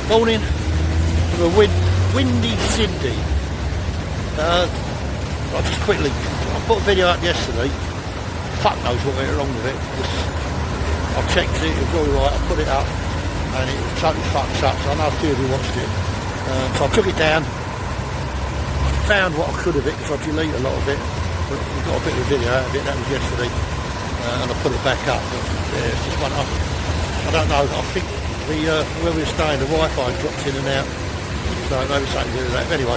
Morning from a windy Sydney. I just quickly, I put a video up yesterday. Fuck knows what went wrong with it. I checked it, it was alright, I put it up and it was totally fucked up, so I know a few of you watched it. So I took it down, found what I could of it because I deleted a lot of it, but we got a bit of a video out of it, that was yesterday, and I put it back up. But yeah, it's just one up. I don't know, I think where we were staying, the Wi-Fi dropped in and out, so maybe something to do with that. But anyway,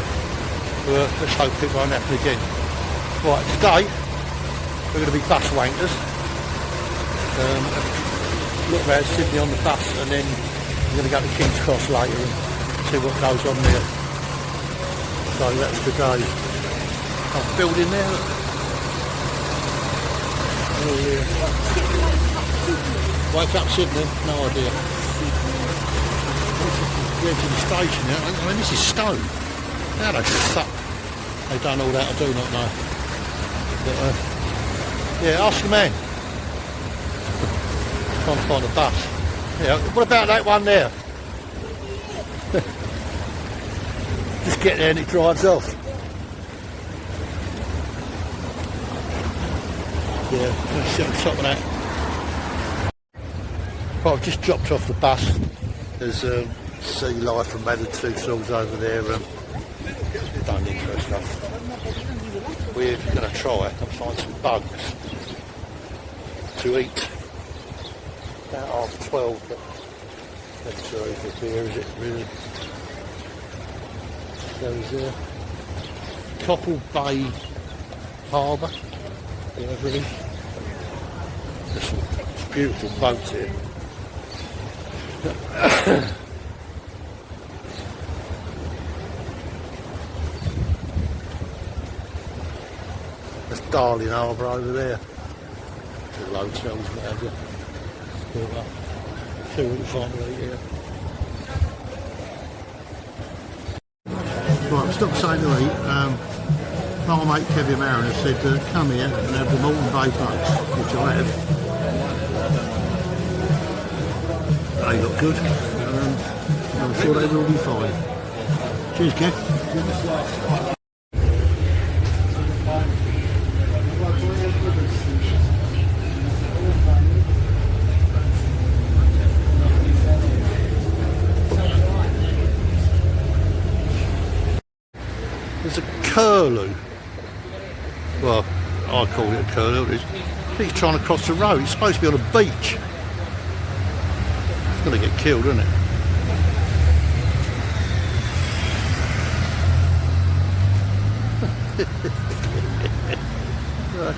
let's hope it won't happen again. Right, today we're going to be bus wankers. Look around Sydney on the bus, and then we're going to go to King's Cross later and see what goes on there. So that's today. Oh, building there. Oh yeah. Wake up Sydney? No idea. We're to the station now. I mean, this is stone. How the fuck they done all that, I do not know. But yeah, ask the man. Trying to find a bus. Yeah, what about that one there? Just get there and it drives off. Yeah, let's sit on top of that. Well, I've just dropped off the bus. There's sea life and Madrid Souls over there. Don't interest us. We're going to try and find some bugs to eat. About 12, but that's over here, is it really? There's Copple Bay Harbour, whatever it is. There's some beautiful boats here. That's Darling Harbour over there. The hotels, what have you. See what we find right here. Right, I've stopped saying to eat. My mate Kevin Mariner said come here and have the Moulton Bay bugs, which I have. They look good. I'm sure they will be fine. Cheers, Kev. There's a curlew. Well, I call it a curlew. He's trying to cross the road. He's supposed to be on a beach. He's going to get killed, isn't it?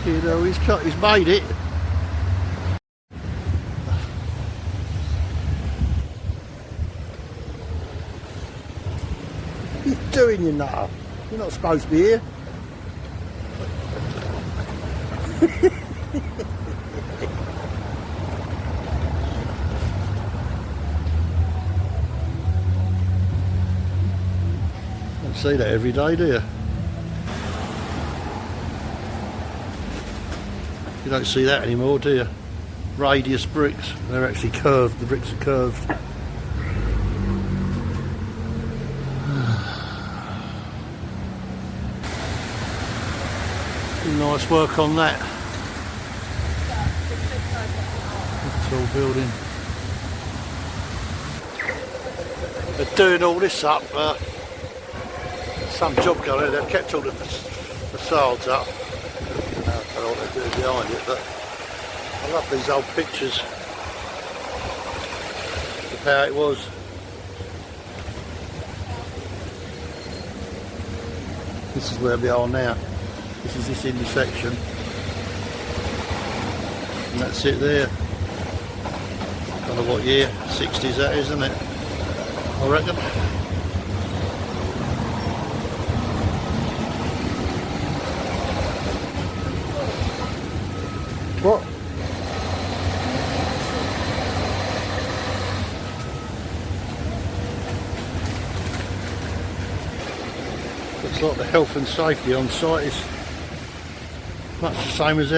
You know, he's made it. What are you doing, you nutter? You're not supposed to be here. Don't see that every day, do you? You don't see that anymore, do you? Radius bricks. They're actually curved. The bricks are curved. Nice work on that. Tall building. They're doing all this up. Some job going on. They've kept all the facades up. I don't know what they're doing behind it, but I love these old pictures of how it was. This is where we are now. This is this intersection, and that's it there. I don't know what year, 60s that is, isn't it? I reckon. What? Looks like the health and safety on site is much the same as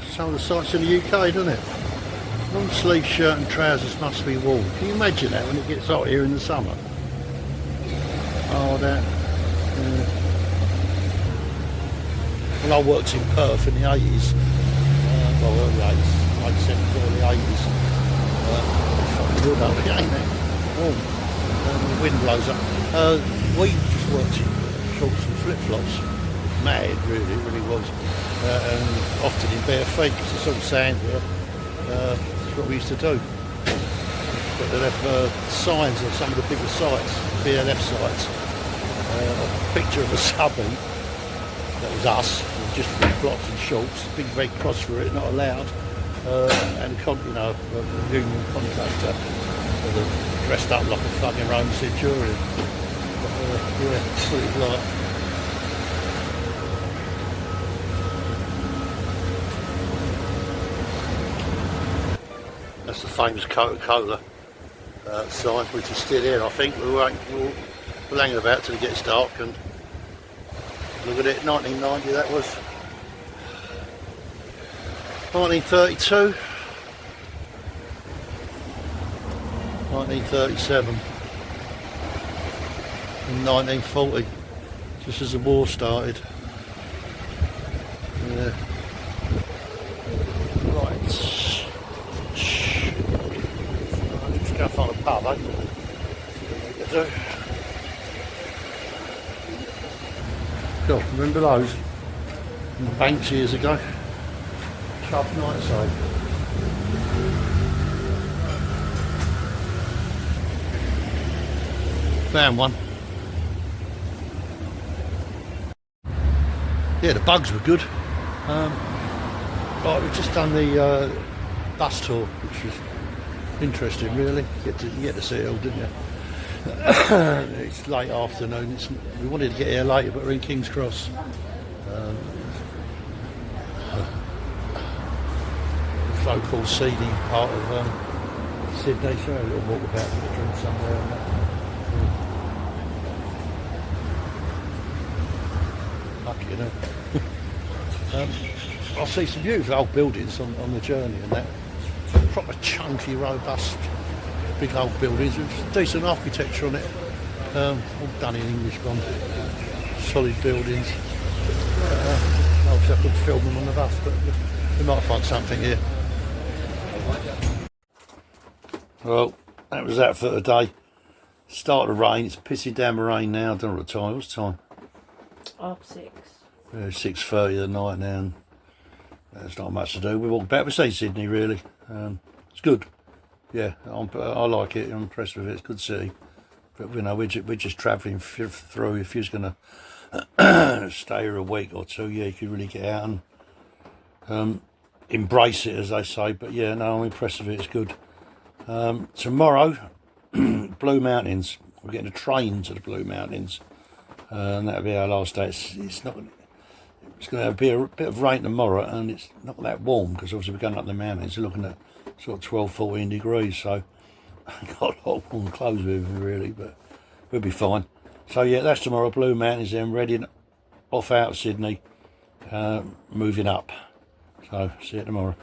some of the sites in the UK, doesn't it? Long sleeve shirt and trousers must be worn. Can you imagine that when it gets hot here in the summer? Oh, that. When I worked in Perth in the 80s, well, early 80s, late 70s, early 80s, fucking good up here, ain't it? Warm. The wind blows up. We just worked in shorts and flip-flops. Mad, really, it really was. And often in bare feet, because it's all sand there. That's what we used to do. But they'd have signs on some of the bigger sites, BLF sites. A picture of a subby, that was us, just flip-flops and shorts, big red cross for it, not allowed. And a union contractor dressed up like a fucking Roman centurion. Yeah, pretty like. That's the famous Coca-Cola sign, which is still here. I think we'll hang about till it gets dark. And look at it, 1990 that was. 1932. 1937 and 1940, just as the war started. Yeah. Right. Just go find a pub, eh? Cool, remember those? In the banks years ago? Tough night side. Found one. Yeah, the bugs were good. Right, we've just done the bus tour, which was interesting, really. You get to see it all, didn't you? It's late afternoon. We wanted to get here later, but we're in King's Cross. So-called seedy part of Sydney. So a little walk about with a drink somewhere. And that. Lucky, you know. I'll see some beautiful old buildings on the journey and that. Proper chunky, robust, big old buildings with decent architecture on it. All done in English bond. Solid buildings. Obviously I couldn't film them on the bus, but we might find something here. Well, that was that for today. Started to rain. It's pissing down the rain now. I don't know what time. What's the time? 6:30. 6:30 at night now. And there's not much to do. We walked back. We've seen Sydney, really. It's good. Yeah, I like it. I'm impressed with it. It's a good city. But you know, we're just travelling through. If you're going to stay here a week or two, yeah, you could really get out and embrace it, as they say. But yeah, no, I'm impressed with it. It's good. Tomorrow, Blue Mountains. We're getting a train to the Blue Mountains, and that'll be our last day. It's going to be a bit of rain tomorrow, and it's not that warm because obviously we're going up the mountains. We're looking at sort of 12, 14 degrees. So I've got a lot of warm clothes with me, really, but we'll be fine. So yeah, that's tomorrow. Blue Mountains. Then ready off out of Sydney, moving up. So see you tomorrow.